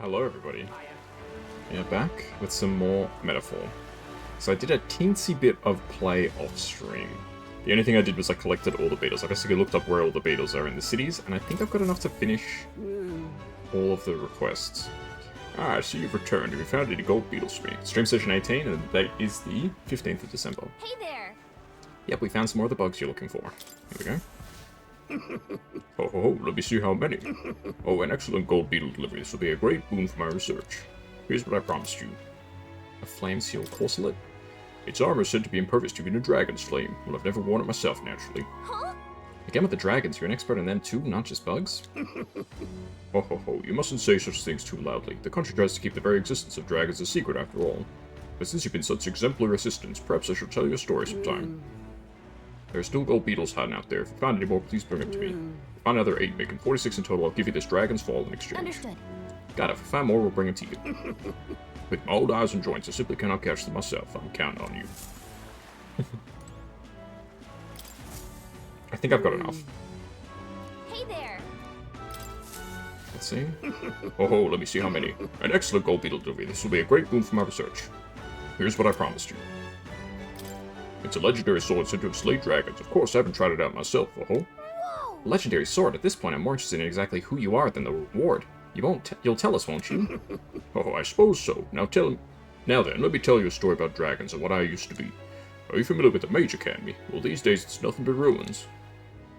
Hello everybody. Yeah, back with some more Metaphor. So I did a teensy bit of play off stream. The only thing I did was I collected all the beetles. I basically looked up where all the beetles are in the cities, and I think I've got enough to finish all of the requests. Ah, I see you've returned. Have you found any gold beetles for me? Stream session 18, and the date is the 15th of December. Hey there! Yep, we found some more of the bugs you're looking for. Here we go. Ho ho ho, let me see how many. Oh, an excellent gold beetle delivery. This will be a great boon for my research. Here's what I promised you. A flame seal corselet? Its armor is said to be impervious to even a dragon's flame. Well, I've never worn it myself, naturally. Huh? Again with the dragons, you're an expert in them too, not just bugs? Ho ho ho, you mustn't say such things too loudly. The country tries to keep the very existence of dragons a secret after all. But since you've been such exemplary assistants, perhaps I shall tell you a story sometime. There are still gold beetles hiding out there. If you find any more, please bring them to me. If you find another 8, making 46 in total, I'll give you this dragon's fall in exchange. Understood. Got it. If I find more, we'll bring them to you. With my old eyes and joints, I simply cannot catch them myself. I'm counting on you. I think I've got enough. Hey there! Let's see. Oh ho, let me see how many. An excellent gold beetle delivery. This will be a great boon for my research. Here's what I promised you. It's a legendary sword said to have slayed dragons. Of course, I haven't tried it out myself, oh-ho. Whoa! Legendary sword. At this point, I'm more interested in exactly who you are than the reward. You'll tell us, won't you? Oh, I suppose so. Now then, let me tell you a story about dragons and what I used to be. Are you familiar with the Mage Academy? Well, these days it's nothing but ruins.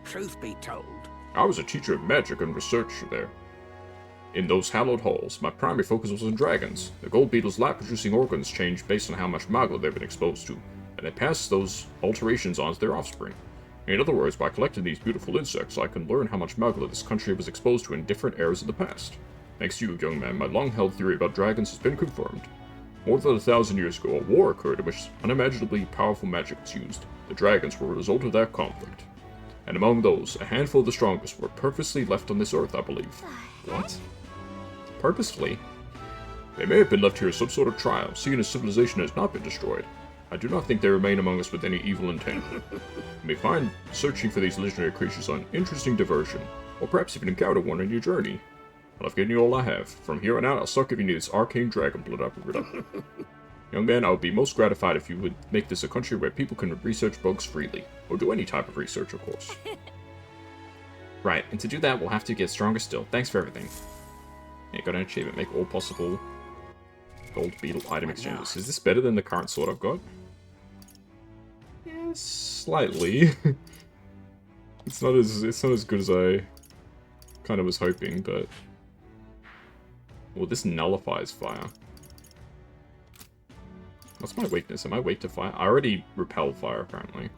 Truth be told, I was a teacher of magic and researcher there. In those hallowed halls, my primary focus was on dragons. The gold beetles' lab-producing organs change based on how much magma they've been exposed to, and they pass those alterations on to their offspring. In other words, by collecting these beautiful insects, I can learn how much magma this country was exposed to in different eras of the past. Thanks to you, young man, my long-held theory about dragons has been confirmed. More than 1,000 years ago, a war occurred in which unimaginably powerful magic was used. The dragons were a result of that conflict. And among those, a handful of the strongest were purposely left on this earth, I believe. What? Purposefully? They may have been left here as some sort of trial, seeing as civilization has not been destroyed. I do not think they remain among us with any evil intent. You may find searching for these legendary creatures an interesting diversion, or perhaps even encounter one on your journey. Well, I've given you all I have. From here on out, I'll start giving you this arcane dragon blood I've rid of. Young man, I would be most gratified if you would make this a country where people can research bugs freely, or do any type of research, of course. Right, and to do that, we'll have to get stronger still. Thanks for everything. Yeah, got an achievement. Make all possible gold beetle item exchanges. Is this better than the current sword I've got? Yeah, slightly. It's not as good as I kind of was hoping, but well, this nullifies fire. What's my weakness? Am I weak to fire? I already repel fire, apparently.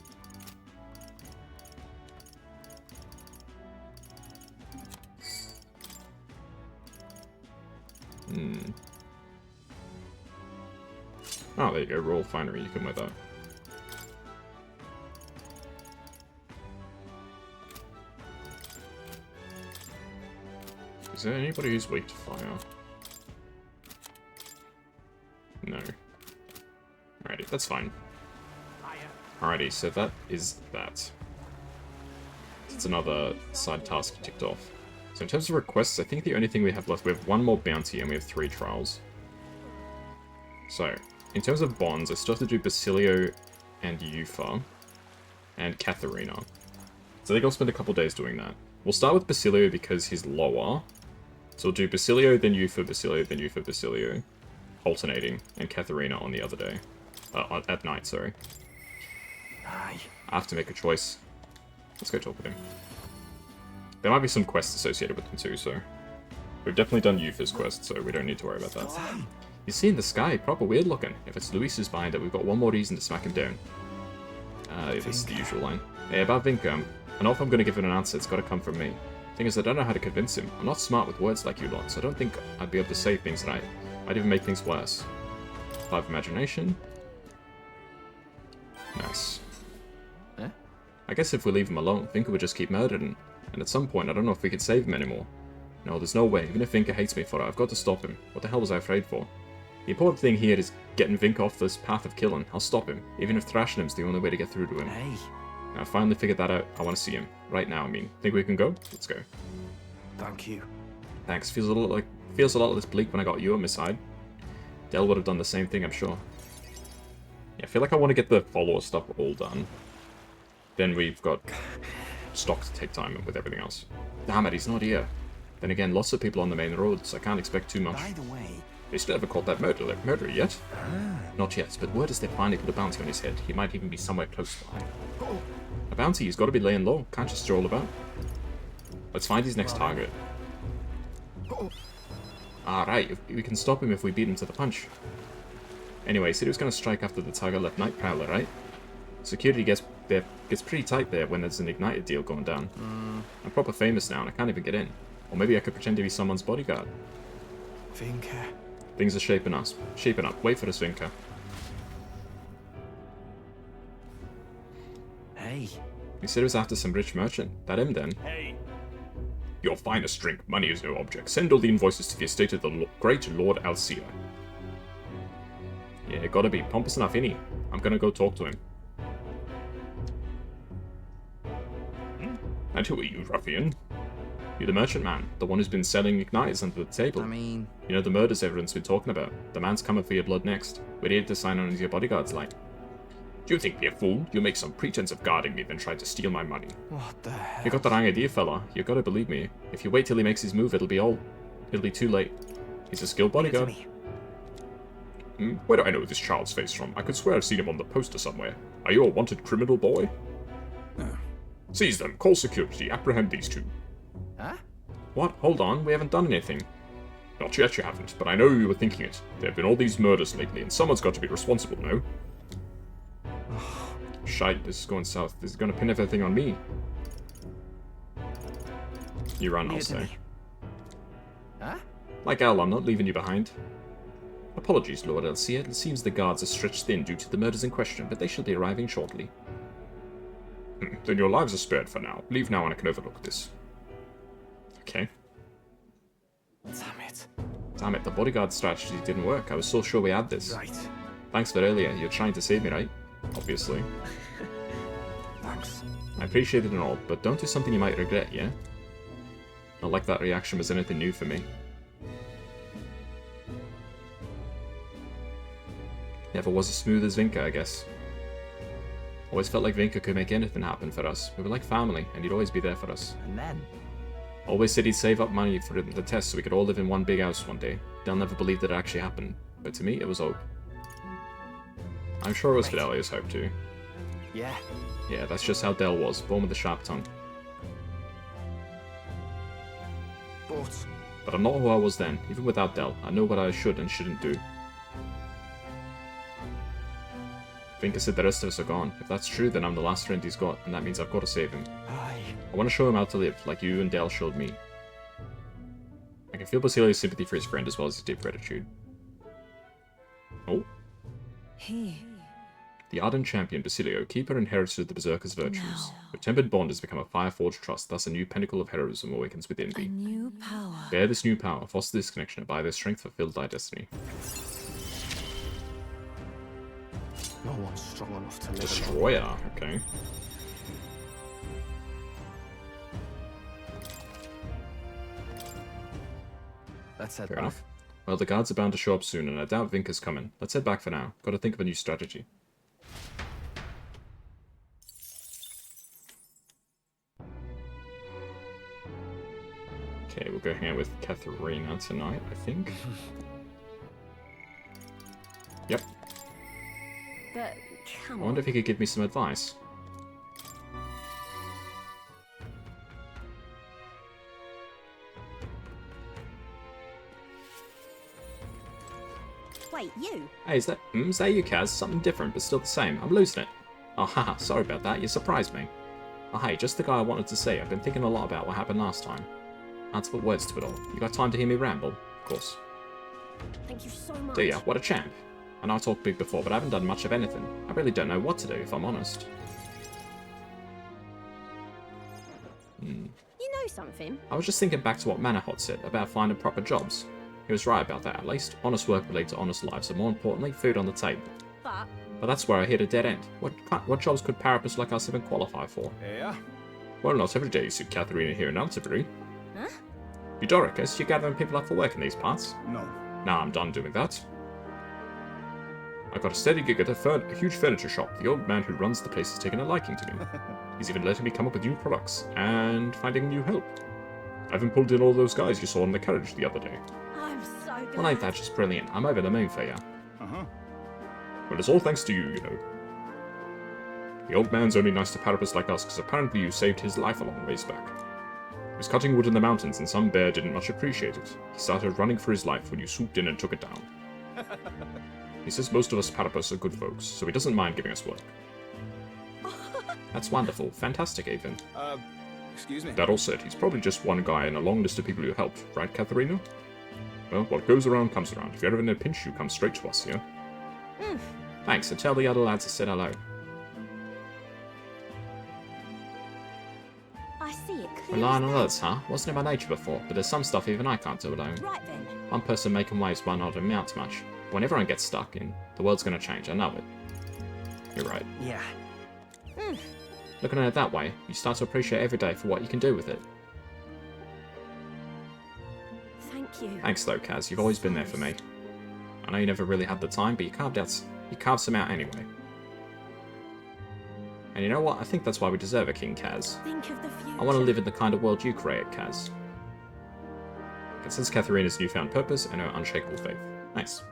Oh, there you go. Royal Finery. You can wear that. Is there anybody who's weak to fire? No. Alrighty, that's fine. Alrighty, so that is that. It's another side task ticked off. So in terms of requests, I think the only thing we have left, we have one more bounty and we have 3 trials. So, in terms of bonds, I still have to do Basilio and Eupha and Catherina. So I think I'll spend a couple days doing that. We'll start with Basilio because he's lower. So we'll do Basilio, then Eupha, Basilio, then Eupha, Basilio. Alternating, and Catherina on the other day. At night, sorry. aye. I have to make a choice. Let's go talk with him. There might be some quests associated with him too, so... We've definitely done Eupha's quest, so we don't need to worry about that. You see in the sky, proper weird looking. If it's Luis's binder, we've got one more reason to smack him down. This is the usual line. Hey, about Vinka, I know if I'm going to give it an answer, it's got to come from me. Thing is, I don't know how to convince him. I'm not smart with words like you lot, so I don't think I'd be able to say things that I'd even make things worse. 5 imagination. Nice. Eh? I guess if we leave him alone, Vinka would just keep murdering. And at some point, I don't know if we could save him anymore. No, there's no way. Even if Vinka hates me for it, I've got to stop him. What the hell was I afraid for? The important thing here is getting Vinka off this path of killing. I'll stop him, even if thrashing him's the only way to get through to him. Hey, Now, I finally figured that out. I want to see him. Right now, I mean. Think we can go? Let's go. thank you. Thanks. Feels a little like Feels a lot less bleak when I got you on my side. Del would have done the same thing, I'm sure. Yeah, I feel like I want to get the follower stuff all done. Then we've got stock to take time with everything else. Damn it, he's not here. Then again, lots of people on the main road, so I can't expect too much. By the way, They still haven't caught that murderer yet. Not yet, but word is they finally put a bounty on his head. He might even be somewhere close by. A bounty, he's got to be laying low. Can't just stroll about. Let's find his next target. Alright, we can stop him if we beat him to the punch. Anyway, he said he was going to strike after the Tiger left Night Prowler, right? Security gets pretty tight there when there's an ignited deal going down. I'm proper famous now and I can't even get in. Or maybe I could pretend to be someone's bodyguard. Vinka. Things are shaping up. Wait for us, Vinka. Hey. He said he was after some rich merchant. That him then? Hey. Your finest drink. Money is no object. Send all the invoices to the estate of the great Lord Alcea. Yeah, gotta be pompous enough, innit? I'm gonna go talk to him. And who are you, ruffian? You're the merchant man, the one who's been selling igniters under the table. I mean... You know the murders everyone's been talking about. The man's coming for your blood next. We're here to sign on as your bodyguards, like. Do you think me a fool? You make some pretense of guarding me, then try to steal my money. What the hell? You got the wrong idea, fella. You gotta believe me. If you wait till he makes his move, it'll be too late. He's a skilled bodyguard. Where do I know this child's face from? I could swear I've seen him on the poster somewhere. Are you a wanted criminal, boy? Seize them. Call security. Apprehend these two. Huh? What? Hold on. We haven't done anything. Not yet, you haven't, but I know you were thinking it. There have been all these murders lately, and someone's got to be responsible, no? Shite, this is going south. This is going to pin everything on me. You run, I'll say. Huh? Like Al, I'm not leaving you behind. Apologies, Lord Alcea. It seems the guards are stretched thin due to the murders in question, but they shall be arriving shortly. Then your lives are spared for now. Leave now and I can overlook this. Okay. Damn it. Damn it, the bodyguard strategy didn't work. I was so sure we had this. Right. Thanks for earlier. You're trying to save me, right? Obviously. Thanks. I appreciate it and all, but don't do something you might regret, yeah? Not like that reaction was anything new for me. Never was as smooth as Vinka, I guess. Always felt like Vinka could make anything happen for us. We were like family, and he'd always be there for us. And then? Always said he'd save up money for the test so we could all live in one big house one day. They'll never believe that it actually happened, but to me, it was hope. I'm sure it was Fidelia's hope too. Yeah. Yeah, that's just how Del was, born with a sharp tongue. But I'm not who I was then. Even without Del, I know what I should and shouldn't do. Vinka said the rest of us are gone. If that's true, then I'm the last friend he's got, and that means I've got to save him. Aye. I want to show him how to live, like you and Del showed me. I can feel Basilia's sympathy for his friend as well as his deep gratitude. Oh. The ardent champion, Basilio, keeper and inheritor of the Berserker's virtues. Your tempered bond has become a fire-forged trust, thus a new pinnacle of heroism awakens within thee. New power. Bear this new power, foster this connection, and by their strength fulfill thy destiny. No one's strong enough to live alone. Destroyer, okay. Let's head Fair back. enough. Well, the guards are bound to show up soon, and I doubt Vinka's coming. Let's head back for now. Gotta think of a new strategy. Okay, we'll go hang out with Catherina tonight, I think. Yep. But I come wonder on. if he could give me some advice. Wait, you? Hey, is that you, Kaz? Something different, but still the same. I'm losing it. Oh, haha, sorry about that. You surprised me. Oh, hey, just the guy I wanted to say. I've been thinking a lot about what happened last time. Hard to put words to it all. You got time to hear me ramble? Of course. Thank you so much. Do ya? What a champ. I know I talked big before, but I haven't done much of anything. I really don't know what to do, if I'm honest. You know something? I was just thinking back to what Manahot said about finding proper jobs. He was right about that, at least. Honest work related to honest lives, and more importantly, food on the table. But that's where I hit a dead end. What jobs could parapets like us even qualify for? Yeah? Well, not every day you see Catherina here in Altabry. Huh? Eudoricus, you gathering people up for work in these parts? No. Nah, I'm done doing that. I got a steady gig at a huge furniture shop. The old man who runs the place has taken a liking to me. He's even letting me come up with new products, and finding new help. I even pulled in all those guys you saw in the carriage the other day. I'm so glad. Well, ain't that just brilliant? I'm over the moon for you. Uh-huh. Well, it's all thanks to you, you know. The old man's only nice to Parapus like us, because apparently you saved his life a long ways back. He was cutting wood in the mountains, and some bear didn't much appreciate it. He started running for his life when you swooped in and took it down. He says most of us Parapus are good folks, so he doesn't mind giving us work. That's wonderful. Fantastic, even. Excuse me? That all said, he's probably just one guy in a long list of people you helped, right, Catherina? Well, what goes around comes around. If you're ever in a pinch, you come straight to us, yeah? Thanks, and tell the other lads I said hello. I see it clearly. Relying on others, huh? Wasn't in my nature before, but there's some stuff even I can't do alone. Right then. One person making waves might not amount to much. When everyone gets stuck in, the world's gonna change, I know it. You're right. Yeah. Looking at it that way, you start to appreciate every day for what you can do with it. Thank you. Thanks though, Kaz, you've always been there for me. I know you never really had the time, but you carved some out anyway. And you know what? I think that's why we deserve a King Kaz. Think of the future. I want to live in the kind of world you create, Kaz. It says Catherina's newfound purpose and her unshakable faith. Nice.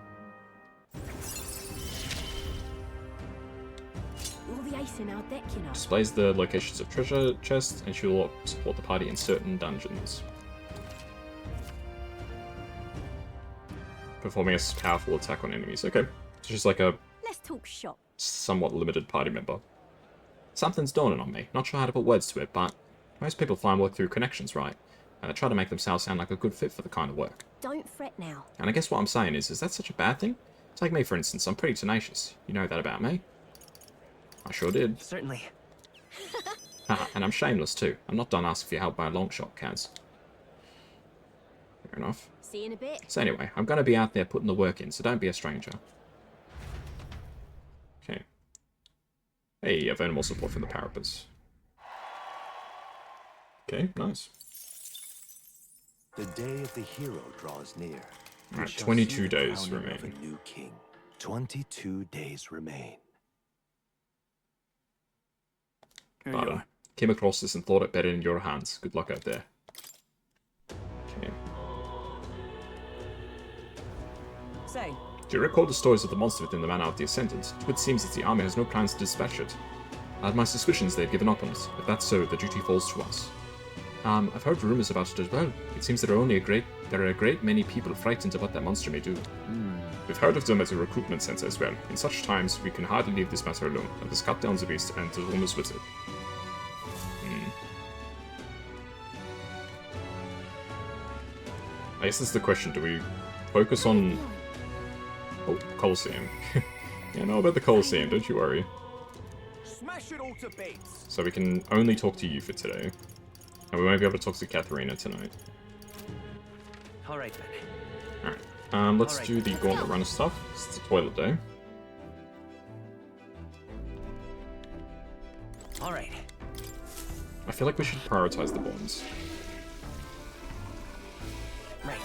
All the ace in our deck, you know. Displays the locations of treasure chests, and she will support the party in certain dungeons. Performing a powerful attack on enemies. Okay. So she's like a Let's talk shop. somewhat limited party member. Something's dawning on me. Not sure how to put words to it, but most people find work through connections, right? And they try to make themselves sound like a good fit for the kind of work. Don't fret now. And I guess what I'm saying is that such a bad thing? Take me, for instance. I'm pretty tenacious. You know that about me. I sure did. Certainly. Haha, and I'm shameless too. I'm not done asking for your help by a long shot, Kaz. Fair enough. See you in a bit. So anyway, I'm going to be out there putting the work in, so don't be a stranger. Okay. Hey, I've earned more support from the Parapets. Okay, nice. The day of the hero draws near. We Alright, shall 22 see the days crowning remain. of a new king. 22 days remain. Here you Bottom. are. Came across this and thought it better in your hands. Good luck out there. Okay. So, Do you recall the stories of the monster within the Manor of the Ascendant? It seems that the army has no plans to dispatch it. I had my suspicions they'd given up on us. If that's so, the duty falls to us. I've heard rumors about it as well. It seems there are a great many people frightened of what that monster may do. We've heard of them as a recruitment center as well. In such times, we can hardly leave this matter alone. Let us cut down the beast and the rumors with it. I guess that's the question. Do we focus on... Oh, Colosseum. Yeah, I know about the Colosseum, don't you worry. Smash it all to bits. So we can only talk to Eupha today. And we won't be able to talk to Catherina tonight. Alright then. Alright. Let's Alright. do the gauntlet runner stuff. It's the toilet day. Alright. I feel like we should prioritize the bonds. Right.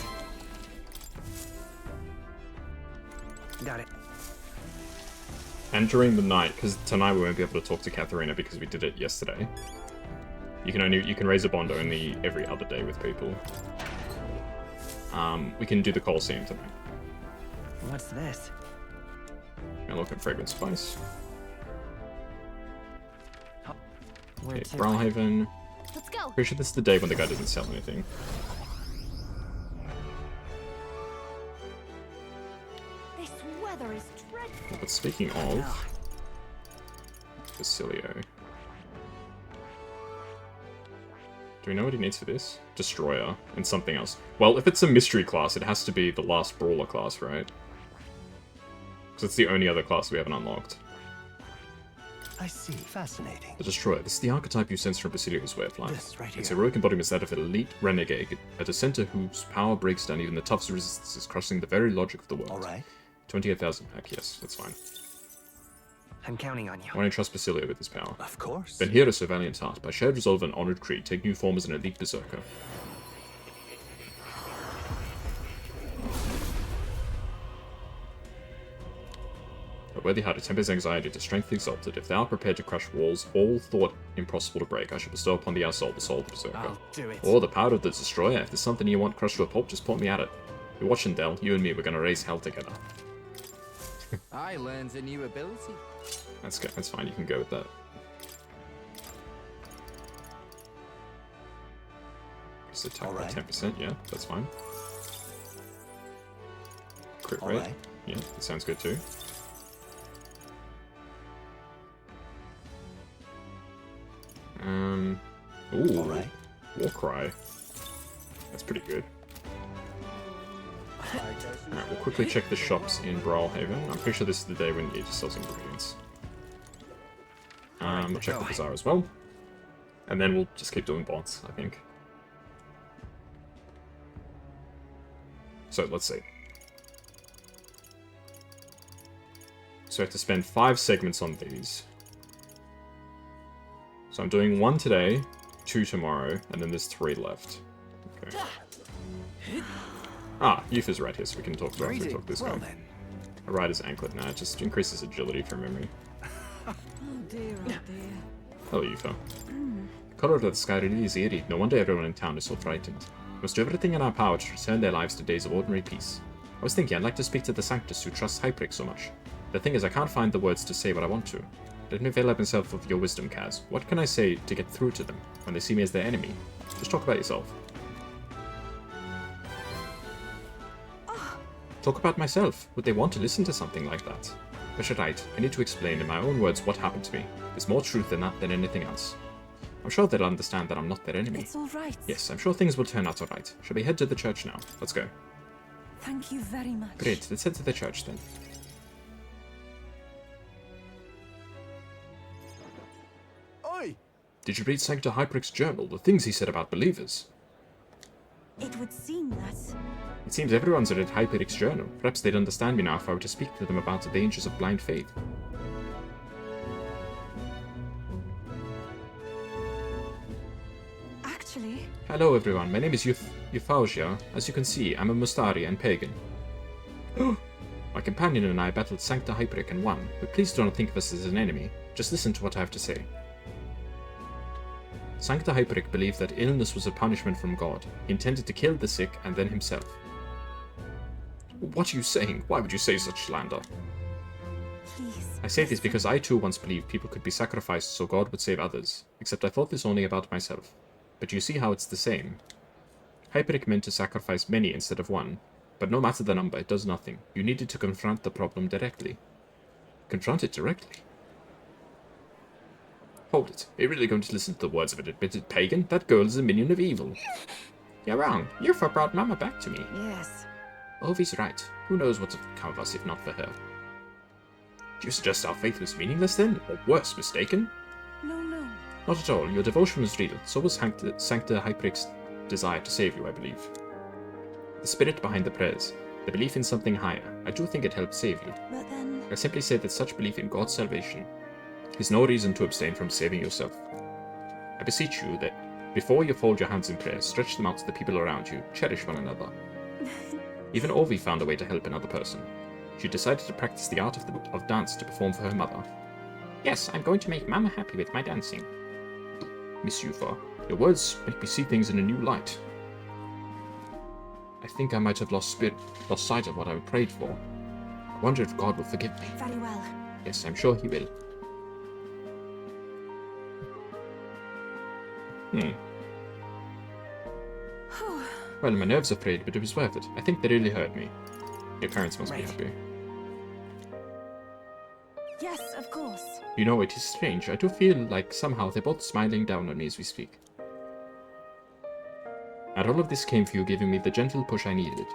Got it. And during the night, because tonight we won't be able to talk to Catherina because we did it yesterday. You can raise a bond only every other day with people. We can do the Colosseum tonight. What's this? And look at Fragrant Spice. Where Okay, to? Brawlhaven. let's go. Pretty sure this is the day when the guy doesn't sell anything. This weather is dreadful. But speaking of... Basilio. Do we know what he needs for this? Destroyer and something else. Well, if it's a mystery class, it has to be the last Brawler class, right? Because it's the only other class we haven't unlocked. I see. Fascinating. The Destroyer. This is the archetype you sense from Basilio's way of life. This right Its here. heroic embodiment is that of an elite renegade, a dissenter whose power breaks down even the toughest resistances, crushing the very logic of the world. All right. 28,000 pack, yes, that's fine. I'm counting on you. I want to trust Basilio with his power. Of course. Then here is a valiant heart. By shared resolve and honored creed, take new form as an elite berserker. A worthy heart tempers anxiety to strength exalted. If thou art prepared to crush walls, all thought impossible to break, I shall bestow upon thee our soul, the soul of the Berserker. I'll do it. Or the power of the Destroyer. If there's something you want crushed to a pulp, just point me at it. You're watching, Del. You and me, we're gonna raise hell together. I learns a new ability. That's good. That's fine. You can go with that. Just attack by 10%. Yeah, that's fine. Crit rate. Alright. Yeah, that sounds good too. Ooh. Alright. War Cry. That's pretty good. Alright, we'll quickly check the shops in Brawlhaven. I'm pretty sure this is the day when you just sell ingredients. We'll check the bazaar as well. And then we'll just keep doing bots, I think. So, let's see. So I have to spend 5 segments on these. So I'm doing 1 today, 2 tomorrow, and then there's 3 left. Okay. Ah, Eupha's right here, so we can talk about this guy. A rider's anklet now, it just increases agility from memory. Oh dear, oh dear. Hello, Eupha. The color of the sky really is eerie. No wonder everyone in town is so frightened. We must do everything in our power to return their lives to days of ordinary peace. I was thinking I'd like to speak to the Sanctus who trusts Hyperic so much. The thing is, I can't find the words to say what I want to. Let me avail myself of your wisdom, Kaz. What can I say to get through to them when they see me as their enemy? Just talk about yourself. Talk about myself. Would they want to listen to something like that? But you're right. I need to explain in my own words what happened to me. There's more truth in that than anything else. I'm sure they'll understand that I'm not their enemy. It's all right. Yes, I'm sure things will turn out all right. Shall we head to the church now? Let's go. Thank you very much. Great, let's head to the church then. Oi! Did you read Sancta Hyperic's journal? The things he said about believers? It would seem that... It seems everyone's read Hyperic's journal. Perhaps they'd understand me now if I were to speak to them about the dangers of blind faith. Actually... Hello everyone, my name is Euphausia. As you can see, I'm a Mustari and pagan. My companion and I battled Sancta Hyperic and won, but please do not think of us as an enemy. Just listen to what I have to say. Sancta Hyperic believed that illness was a punishment from God. He intended to kill the sick and then himself. What are you saying? Why would you say such slander? Please... I say this because I too once believed people could be sacrificed so God would save others, except I thought this only about myself. But you see how it's the same. Hyperic meant to sacrifice many instead of one, but no matter the number, it does nothing. You needed to confront the problem directly. Confront it directly? Hold it. Are you really going to listen to the words of an admitted pagan? That girl is a minion of evil. You're wrong. Eupha brought Mama back to me. Yes. Ovi's right. Who knows what would come of us if not for her? Do you suggest our faith was meaningless then? Or worse, mistaken? No, no. Not at all. Your devotion was real. So was Sancta Hyperic's desire to save you, I believe. The spirit behind the prayers. The belief in something higher. I do think it helped save you. But then... I simply say that such belief in God's salvation is no reason to abstain from saving yourself. I beseech you that before you fold your hands in prayer, stretch them out to the people around you. Cherish one another. Even Ovi found a way to help another person. She decided to practice the art of dance to perform for her mother. Yes, I'm going to make Mama happy with my dancing. Miss Eupha, your words make me see things in a new light. I think I might have lost sight of what I prayed for. I wonder if God will forgive me. Very well. Yes, I'm sure he will. Well, my nerves are frayed, but it was worth it. I think they really hurt me. Your parents must be happy. Yes, of course. You know, it is strange. I do feel like somehow they're both smiling down on me as we speak. And all of this came for you giving me the gentle push I needed.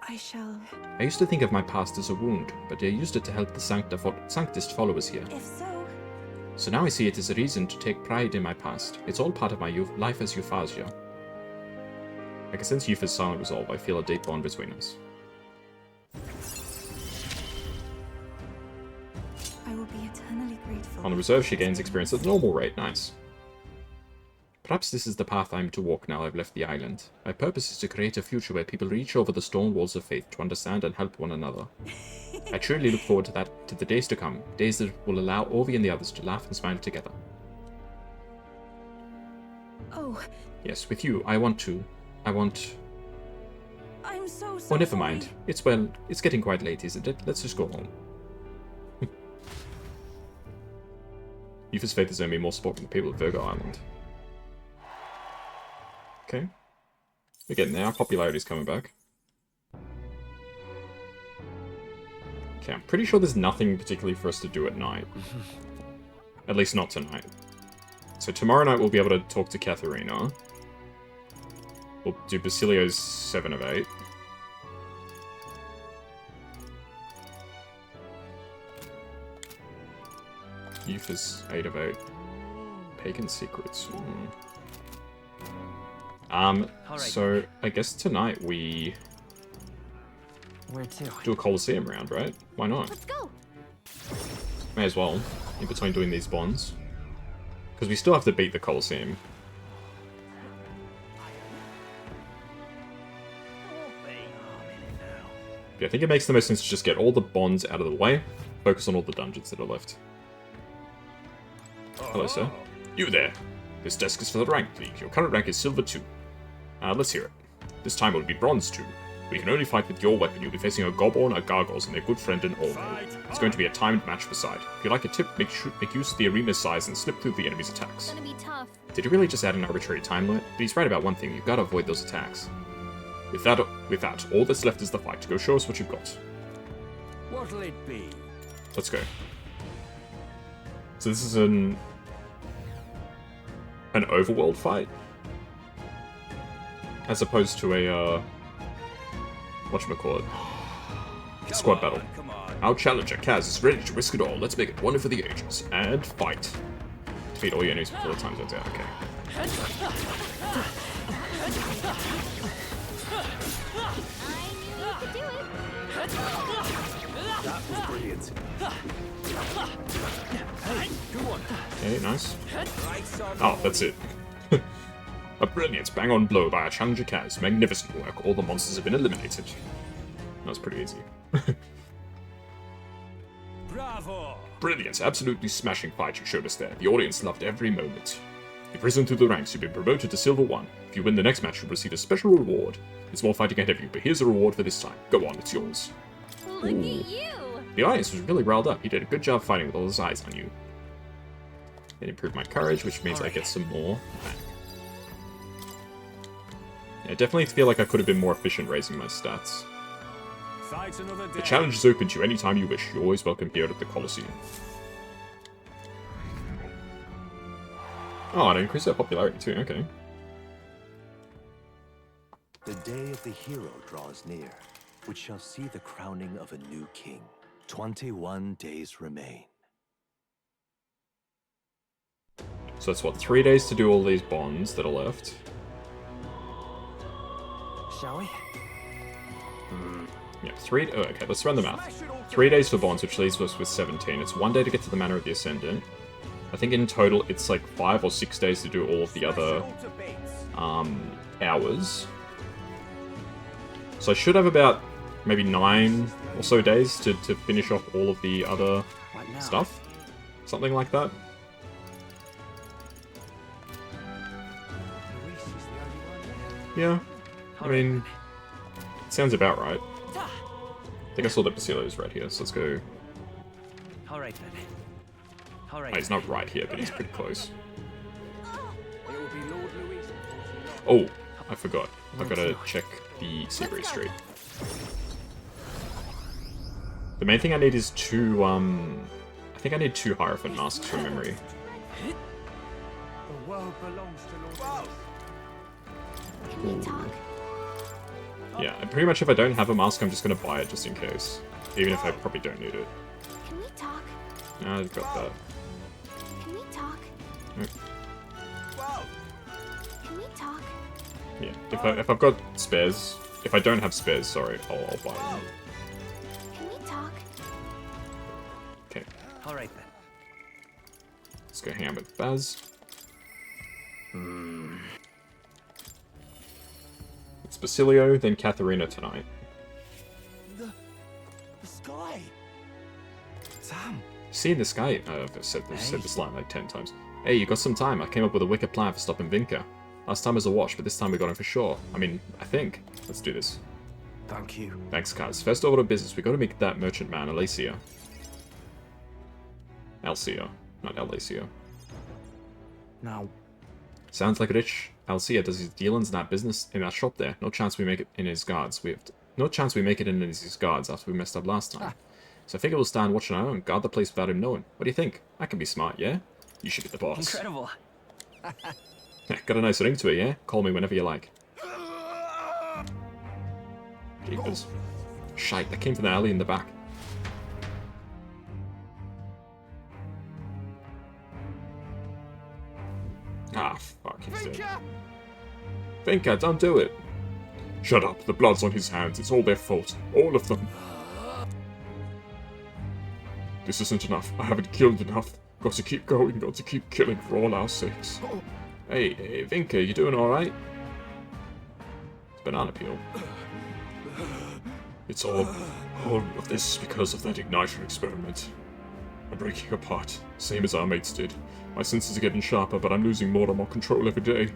I shall... I used to think of my past as a wound, but I used it to help the Sanctist followers here. If so... So now I see it as a reason to take pride in my past. It's all part of my life as Euphausia. I can sense Eupha's silent resolve. I feel a deep bond between us. I will be eternally grateful. On the reserve, she gains experience at the normal rate. Nice. Perhaps this is the path I'm to walk now I've left the island. My purpose is to create a future where people reach over the stone walls of faith to understand and help one another. I truly look forward to the days to come, days that will allow Ovi and the others to laugh and smile together. Oh, Yes, with you, I want... I'm so sorry. Oh, never mind. It's getting quite late, isn't it? Let's just go home. Eupha's faith has earned me more support from the people of Virgo Island. Okay. We're getting there. Our popularity's coming back. Okay, I'm pretty sure there's nothing particularly for us to do at night. At least not tonight. So tomorrow night we'll be able to talk to Catherina. We'll do Basilio's 7 of 8. Eupha's 8 of 8. Pagan Secrets. So I guess tonight we Where to? do a Colosseum round, right? Why not? Let's go. May as well, in between doing these bonds. Because we still have to beat the Colosseum. Yeah, I think it makes the most sense to just get all the bonds out of the way, focus on all the dungeons that are left. Hello, sir. You there. This desk is for the rank league. Your current rank is Silver 2. Let's hear it. This time it will be Bronze 2. We can only fight with your weapon. You'll be facing a Goblin, a Gargoyles, and their good friend an Olmo. It's going to be a timed match for side. If you like a tip, make use of the arena's size and slip through the enemy's attacks. Gonna be tough. Did you really just add an arbitrary time limit? But he's right about one thing, you've got to avoid those attacks. With that, all that's left is the fight. Go show us what you've got. What'll it be? Let's go. So this is an overworld fight? As opposed to a, whatchamacallit? Squad battle. Come on. Our challenger, Kaz, is ready to risk it all. Let's make it one for the ages. And fight. Defeat all your enemies before the time runs out. Okay. I knew you could do it. That was brilliant. Okay, nice. Right, son. Oh, that's it. A brilliant bang-on blow by our challenger Kaz. Magnificent work. All the monsters have been eliminated. That was pretty easy. Bravo. Brilliant, absolutely smashing fight you showed us there. The audience loved every moment. You've risen through the ranks, you've been promoted to Silver 1. If you win the next match, you'll receive a special reward. There's more fighting ahead of you, but here's a reward for this time. Go on, it's yours. Look at you. The audience was really riled up. You did a good job fighting with all his eyes on you. It improved my courage, which means I get some more back. Yeah, I definitely feel like I could have been more efficient raising my stats. Fight another day. The challenge is open to you anytime you wish. You're always welcome here at the Colosseum. Oh, and increase their popularity too, okay. The day of the hero draws near, which shall see the crowning of a new king. 21 days remain. So that's what, 3 days to do all these bonds that are left. Shall we? Yeah, okay, let's run the math. 3 days for bonds, which leaves us with 17. It's 1 day to get to the Manor of the Ascendant. I think in total it's like 5 or 6 days to do all of the other hours. So I should have about maybe 9 or so days to finish off all of the other What now? stuff. Something like that. Yeah, I mean, sounds about right. I think I saw that Basilio's right here, so let's go. All right then. All right. Oh, he's not right here, but he's pretty close. It will be Lord Louis. Oh, I forgot. I've got to check the Seabury Street. The main thing I need is 2, I think I need 2 Hierophant masks from memory. The world belongs to Lord Louis. Can we talk? Yeah, and pretty much if I don't have a mask, I'm just going to buy it just in case. Even if I probably don't need it. Can we talk? I've got that. Can we talk? Wow. Can we talk? Yeah, if I've got spares, if I don't have spares, sorry, I'll buy them. Can we talk? Okay, All right then. let's go hang out with Baz. It's Basilio, then Catherina tonight. The sky. Sam. Seeing the sky, I've said this line like 10 times. Hey, you got some time. I came up with a wicked plan for stopping Vinka. Last time was a wash, but this time we got him for sure. I mean, I think. Let's do this. Thank you. Thanks, Kaz. First order of business, we gotta meet that merchant man, Alessia. Alcia, not Alessia. Now, Sounds like rich Alcia does his dealings in that business, in that shop there. No chance we make it in his guards. No chance we make it in his guards after we messed up last time. So I figure we'll stand watching our own, guard the place without him knowing. What do you think? I can be smart, yeah? You should be the boss. Incredible. Got a nice ring to it, yeah? Call me whenever you like. Jeepers. Shite, that came from the alley in the back. Ah, fuck, he's dead. Vinka, don't do it! Shut up, the blood's on his hands, it's all their fault. All of them. This isn't enough, I haven't killed enough. Got to keep going, got to keep killing for all our sakes. Hey, Vinka, you doing alright? It's banana peel. It's all of this because of that igniter experiment. I'm breaking apart, same as our mates did. My senses are getting sharper, but I'm losing more and more control every day.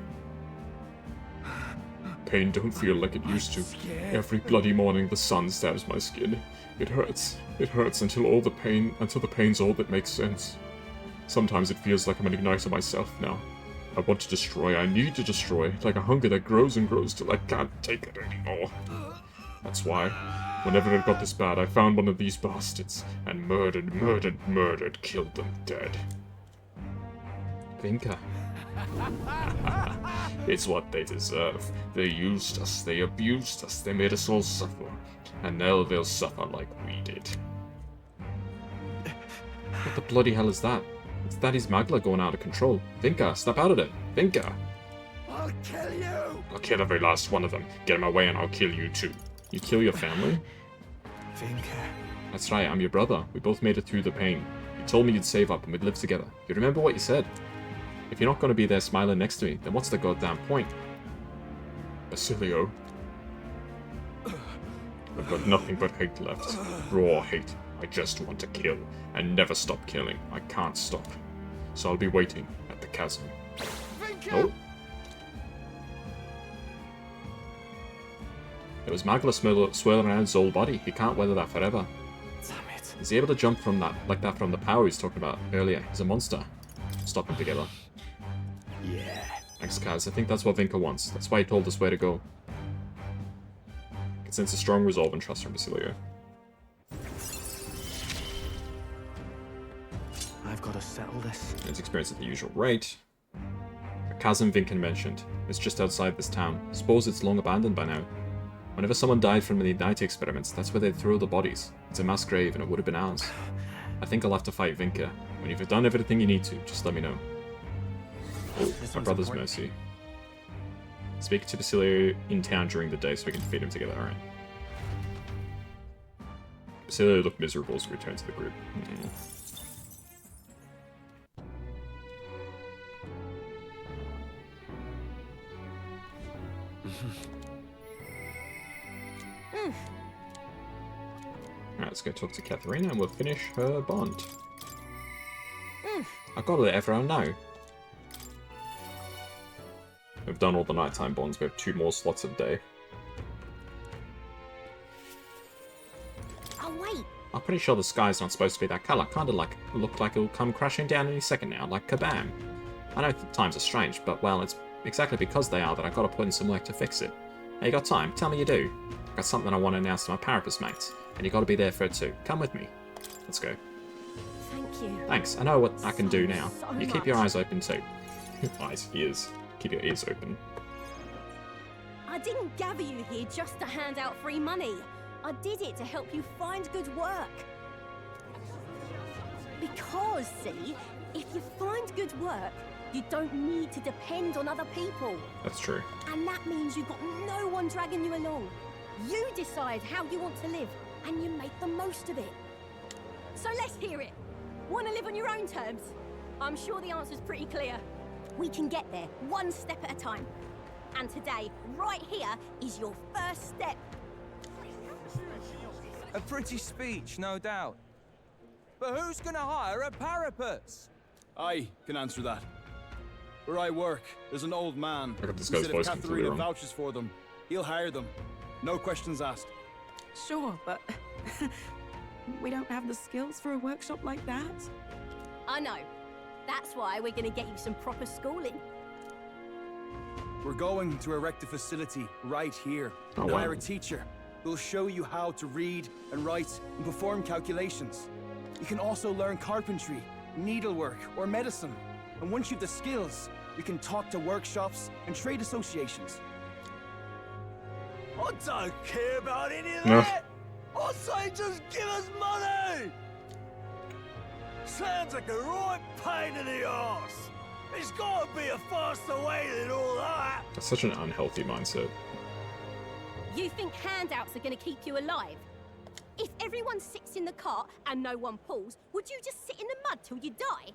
Pain don't feel like it used to. Every bloody morning the sun stabs my skin. It hurts. It hurts until the pain's all that makes sense. Sometimes it feels like I'm an igniter myself now. I want to destroy, I need to destroy, like a hunger that grows and grows till I can't take it anymore. That's why, whenever it got this bad, I found one of these bastards, and murdered, killed them dead. Vinka. It's what they deserve. They used us, they abused us, they made us all suffer. And now they'll suffer like we did. What the bloody hell is that? It's Daddy's Magla going out of control. Vinka, snap out of it. Vinka! I'll kill you! I'll kill every last one of them. Get in my way and I'll kill you too. You kill your family? Vinka. That's right, I'm your brother. We both made it through the pain. You told me you'd save up and we'd live together. You remember what you said? If you're not going to be there smiling next to me, then what's the goddamn point? Basilio. I've got nothing but hate left. Raw hate. I just want to kill, and never stop killing. I can't stop. So I'll be waiting at the chasm. Nope. It was Magla swirling around his whole body. He can't weather that forever. Damn it. Is he able to jump from that, like that from the power he was talking about earlier? He's a monster. Stop them together. Yeah. Thanks, Kaz. I think that's what Vinka wants. That's why he told us where to go. I can sense a strong resolve and trust from Basilio. I've got to settle this. It's experienced at the usual rate. A chasm Vinkin mentioned. It's just outside this town. Suppose it's long abandoned by now. Whenever someone died from the Ignite experiments, that's where they'd throw the bodies. It's a mass grave and it would have been ours. I think I'll have to fight Vinka. When you've done everything you need to, just let me know. Oh, my brother's mercy. Speak to Basilio in town during the day so we can feed him together, alright. Basilio looked miserable as we returned to the group. Alright, let's go talk to Catherina and we'll finish her bond. I've got to let everyone know. We've done all the nighttime bonds, we have 2 more slots a day. Oh, wait. I'm pretty sure the sky's not supposed to be that colour. Kinda like, look like it'll come crashing down any second now, like kabam. I know times are strange, but well, it's exactly because they are that I've got to put in some work to fix it. Hey, you got time? Tell me you do. I've got something I want to announce to my Parapus mates, and you got to be there for it too. Come with me. Let's go. Thank you. Thanks, I know what I can do now. So You keep your much. eyes open too. Eyes, ears. Keep your ears open. I didn't gather you here just to hand out free money. I did it to help you find good work. Because, see, if you find good work, you don't need to depend on other people. That's true. And that means you've got no one dragging you along. You decide how you want to live, and you make the most of it. So let's hear it. Want to live on your own terms? I'm sure the answer's pretty clear. We can get there, one step at a time. And today, right here, is your first step. A pretty speech, no doubt. But who's gonna hire a parapets? I can answer that. Where I work, there's an old man I got this who guy's said voice if completely Catherina wrong. vouches for them, he'll hire them. No questions asked. Sure, but we don't have the skills for a workshop like that. I know. That's why we're gonna get you some proper schooling. We're going to erect a facility right here. Oh, and wow. hire a teacher who'll show you how to read and write and perform calculations. You can also learn carpentry, needlework, or medicine. And once you've the skills, you can talk to workshops and trade associations. I don't care about any of No. that. I say just give us money. Sounds like a right pain in the arse. There's got to be a faster way than all that. That's such an unhealthy mindset. You think handouts are gonna keep you alive? If everyone sits in the cart and no one pulls, would you just sit in the mud till you die?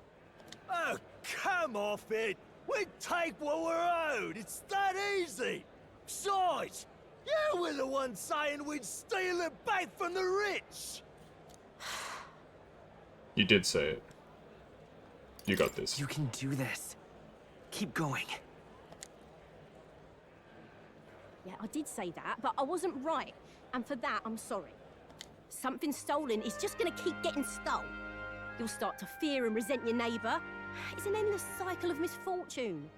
Oh, come off it. We take what we're owed. It's that easy. Besides, you were the one saying we'd steal it back from the rich. You did say it. You got this. You can do this. Keep going. Yeah, I did say that, but I wasn't right. And for that, I'm sorry. Something stolen is just gonna keep getting stole. You'll start to fear and resent your neighbour. It's an endless cycle of misfortune.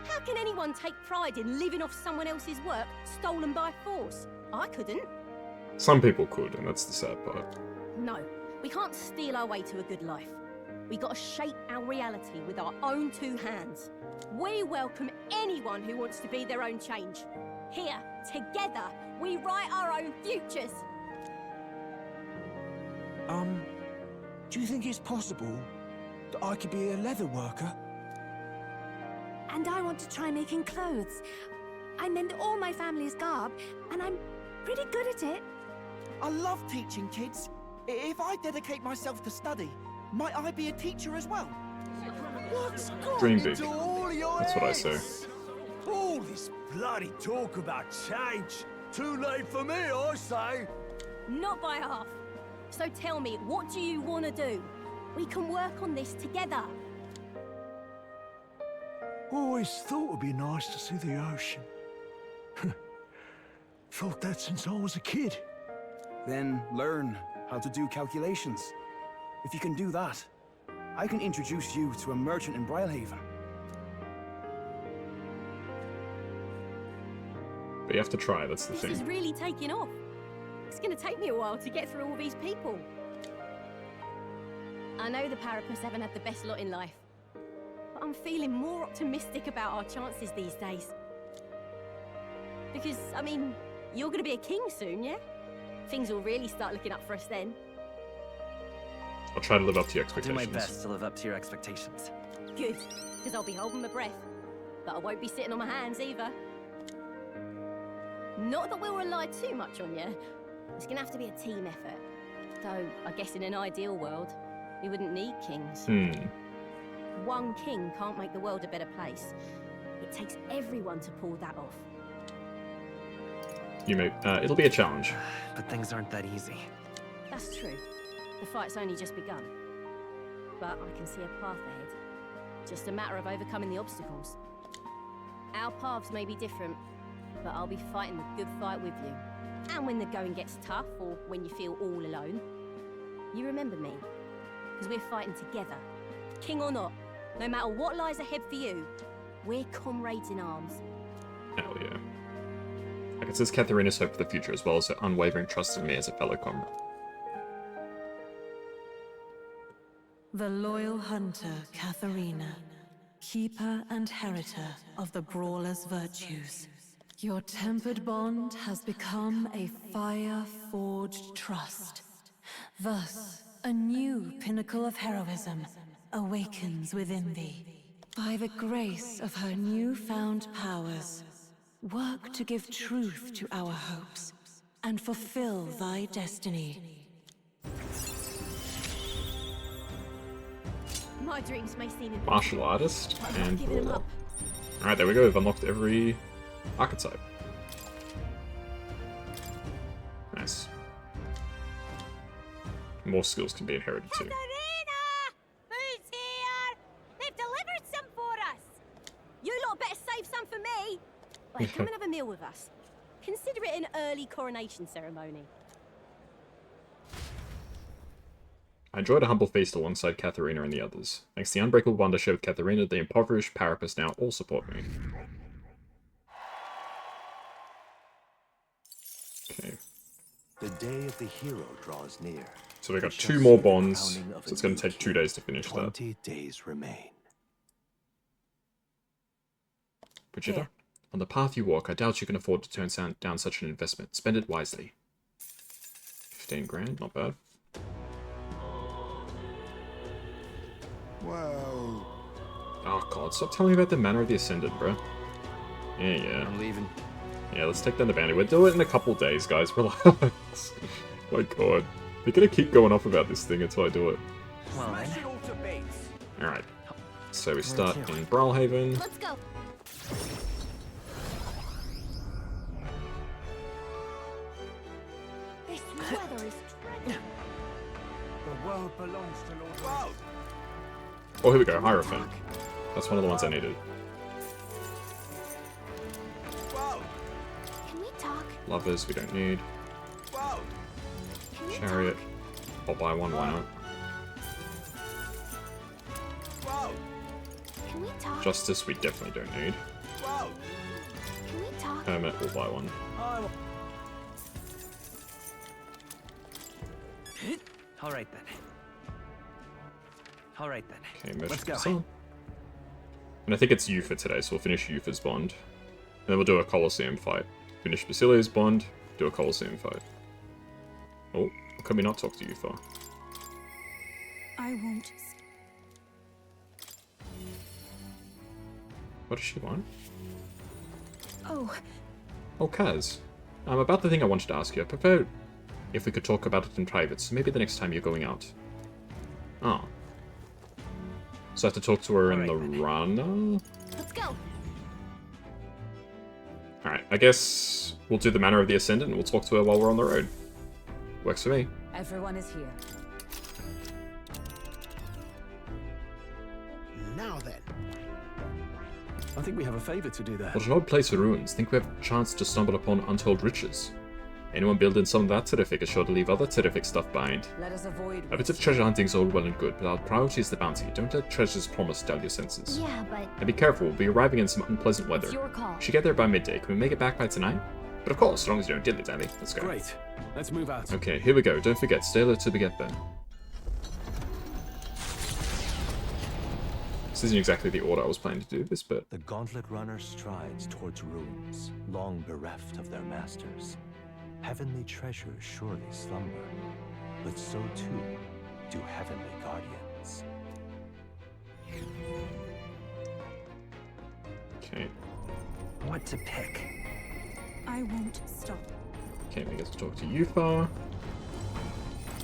How can anyone take pride in living off someone else's work stolen by force? I couldn't. Some people could, and that's the sad part. No, we can't steal our way to a good life. We gotta shape our reality with our own two hands. We welcome anyone who wants to be their own change. Here, together, we write our own futures. Do you think it's possible that I could be a leather worker? And I want to try making clothes. I mend all my family's garb, and I'm pretty good at it. I love teaching kids. If I dedicate myself to study, might I be a teacher as well? What's got Dream big. into all your That's what I say. heads? All this bloody talk about change. Too late for me, I say. Not by half. So tell me, what do you want to do? We can work on this together. Always thought it'd be nice to see the ocean. Thought that since I was a kid. Then learn how to do calculations. If you can do that, I can introduce you to a merchant in Brylehaven. But you have to try, that's the This is thing. really taking off. It's going to take me a while to get through all these people. I know the Parapus haven't had the best lot in life, but I'm feeling more optimistic about our chances these days. Because, I mean, you're going to be a king soon, yeah? Things will really start looking up for us then. I'll try to live up to your I'll do expectations. my best to live up to your expectations. Good, because I'll be holding my breath. But I won't be sitting on my hands either. Not that we'll rely too much on you. It's gonna have to be a team effort. Though, I guess in an ideal world, we wouldn't need kings. One king can't make the world a better place. It takes everyone to pull that off. You may. It'll be a challenge. But things aren't that easy. That's true. The fight's only just begun. But I can see a path ahead. Just a matter of overcoming the obstacles. Our paths may be different, but I'll be fighting the good fight with you. And when the going gets tough, or when you feel all alone, you remember me. Because we're fighting together. King or not, no matter what lies ahead for you, we're comrades in arms. Hell yeah. I can sense Catherina's hope for the future, as well as her unwavering trust in me as a fellow comrade. The loyal hunter, Catherina, keeper and heritor of the brawler's virtues. Your tempered bond has become a fire-forged trust. Thus, a new pinnacle of heroism awakens within thee. By the grace of her newfound powers, work to give truth to our hopes and fulfill thy destiny. My dreams may seem impossible, Martial artist but I'm not and giving them brawler. up. Alright, there we go. We've unlocked every archetype. Nice. More skills can be inherited too. Catherina! Who's here? They've delivered some for us. You lot better save some for me. Wait, come and have a meal with us. Consider it an early coronation ceremony. I enjoyed a humble feast alongside Catherina and the others. Thanks to the unbreakable bond I share with Catherina, the impoverished Parapus now all support me. Okay. The day of the hero draws near. So we got 2 more bonds, so it's going to take 2 days to finish that. 20 days remain. Brigitta, on the path you walk, I doubt you can afford to turn down such an investment. Spend it wisely. 15 grand, not bad. Whoa. Oh god, stop telling me about the Manor of the Ascendant, bro. Yeah. I'm leaving. Yeah, let's take down the bounty. We'll do it in a couple days, guys. Relax. My god. They're gonna keep going off about this thing until I do it. Well then. Alright. So we start in Brawlhaven. Let's go. This weather is dreadful. The world belongs to Lord. Oh, here we go. Hierophant. That's one of the ones I needed. Can we talk? Lovers, we don't need. Can we Chariot. I'll buy one, why not? Can we talk? Justice, we definitely don't need. Can we talk? Hermit, we'll buy one. Alright then. Alright then. Okay, Let's go. Merchant. And I think it's Eupha today, so we'll finish Eupha's bond. And then we'll do a Colosseum fight. Finish Basilia's bond, do a Colosseum fight. Oh, how come we not talk to Eupha? I won't. What does she want? Oh, Oh, Kaz. About the thing I wanted to ask you. I prefer if we could talk about it in private, so maybe the next time you're going out. Oh. So I have to talk to her in the run? Let's go. Alright, I guess we'll do the Manor of the Ascendant and we'll talk to her while we're on the road. Works for me. Everyone is here. Now then. I think we have a favor to do there. What an odd place for ruins. Think we have a chance to stumble upon untold riches. Anyone building something that terrific is sure to leave other terrific stuff behind. Let us avoid. A bit of treasure hunting's all well and good, but our priority is the bounty. Don't let treasure's promise dull your senses. Yeah, but And be careful, we'll be arriving in some unpleasant weather. it's your call. We should get there by midday. Can we make it back by tonight? But of course, as long as you don't dilly-dally. Let's go. Great. Let's move out. Okay, here we go. Don't forget, stay alert till we get there. This isn't exactly the order I was planning to do this, but... The gauntlet runner strides towards ruins, long bereft of their masters. Heavenly treasures surely slumber, but so too do heavenly guardians. Okay. What to pick? I won't stop. Okay, we get to talk to Eupha.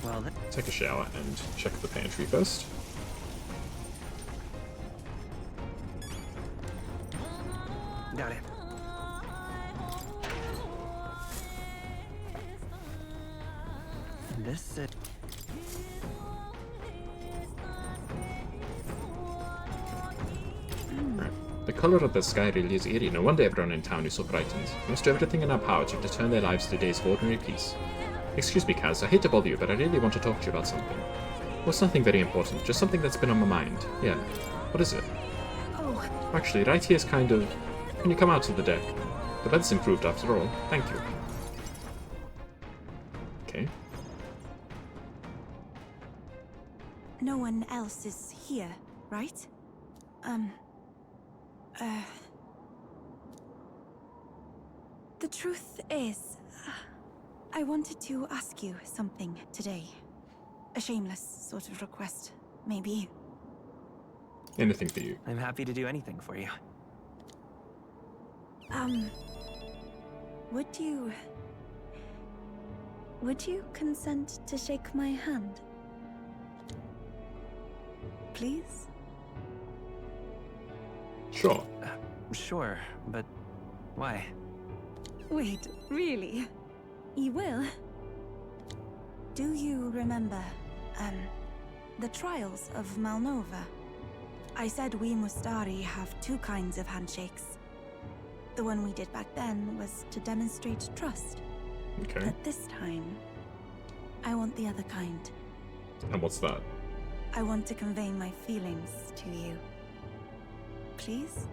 Well then. Take a shower and check the pantry first. Got it. This Right. The color of the sky really is eerie. No wonder everyone in town is so frightened. We must do everything in our power to turn their lives to days of ordinary peace. Excuse me, Kaz, I hate to bother you, but I really want to talk to you about something. Well, it's nothing very important, just something that's been on my mind. Yeah. What is it? Oh, Actually, right here's kind of... Can you come out to the deck? The weather's improved after all. Thank you. Okay. no one else is here, right? The truth is, I wanted to ask you something today. A shameless sort of request, maybe. Anything for you. I'm happy to do anything for you. Would you consent to shake my hand? Please? Sure. Sure, but why? Wait, really? You will? Do you remember, the trials of Malnova? I said we Mustari have two kinds of handshakes. The one we did back then was to demonstrate trust. Okay. But this time, I want the other kind. And what's that? I want to convey my feelings to you. Please?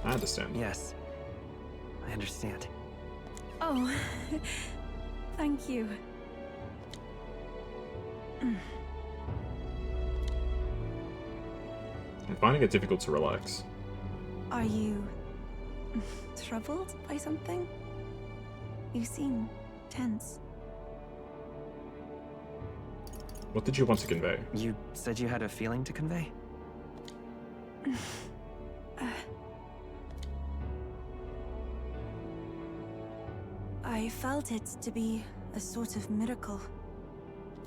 I understand. Yes. I understand. Oh, thank you. I'm finding it difficult to relax. Are you troubled by something? You seem tense. What did you want to convey? You said you had a feeling to convey? I felt it to be a sort of miracle.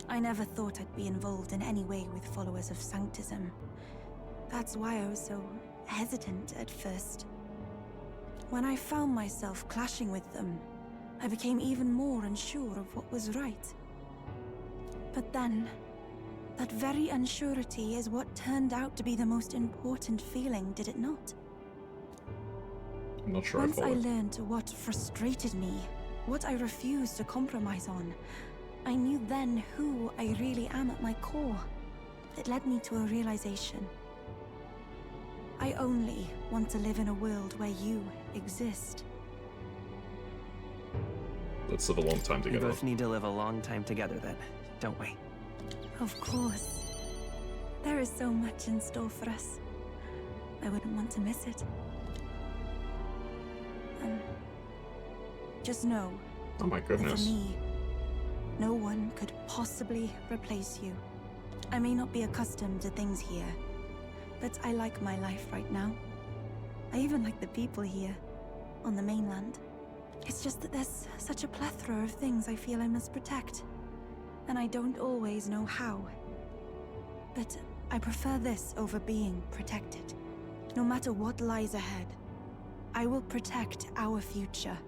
I never thought I'd be involved in any way with followers of Sanctism. That's why I was so hesitant at first. When I found myself clashing with them, I became even more unsure of what was right. But then, that very unsurety is what turned out to be the most important feeling, did it not? I'm not sure Once I I followed. learned what frustrated me, what I refused to compromise on, I knew then who I really am at my core. It led me to a realization. I only want to live in a world where you exist. Let's live a long time We together. both need to live a long time together then, don't we? Of course. There is so much in store for us. I wouldn't want to miss it. Just know, Oh my for goodness. me, no one could possibly replace you. I may not be accustomed to things here, but I like my life right now. I even like the people here, on the mainland. It's just that there's such a plethora of things I feel I must protect, and I don't always know how. But I prefer this over being protected. No matter what lies ahead, I will protect our future.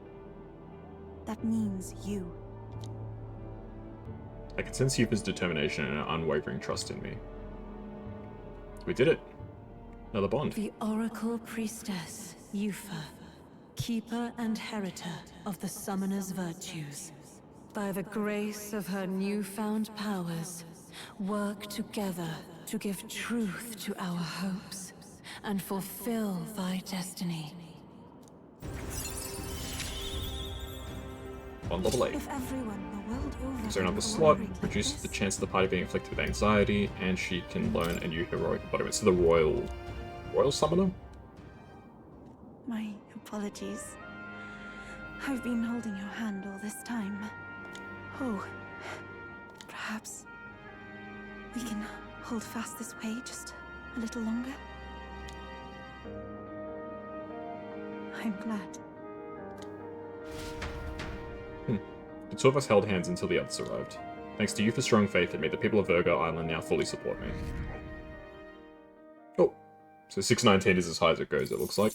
That means you. I can sense Eupha's determination and her unwavering trust in me. We did it. Another bond. The Oracle Priestess, Eupha, keeper and heritor of the Summoner's virtues. By the grace of her newfound powers, work together to give truth to our hopes and fulfill thy destiny. On level 8. If everyone the world over So another can slot cooperate like reduces this, the chance of the party being afflicted with anxiety, and she can learn a new heroic embodiment. So the Royal Summoner? My apologies. I've been holding your hand all this time. Oh, perhaps we can hold fast this way just a little longer? I'm glad. The two of us held hands until the others arrived. Thanks to Eupha's strong faith in me, the people of Virgo Island now fully support me. Oh, so 619 is as high as it goes, it looks like.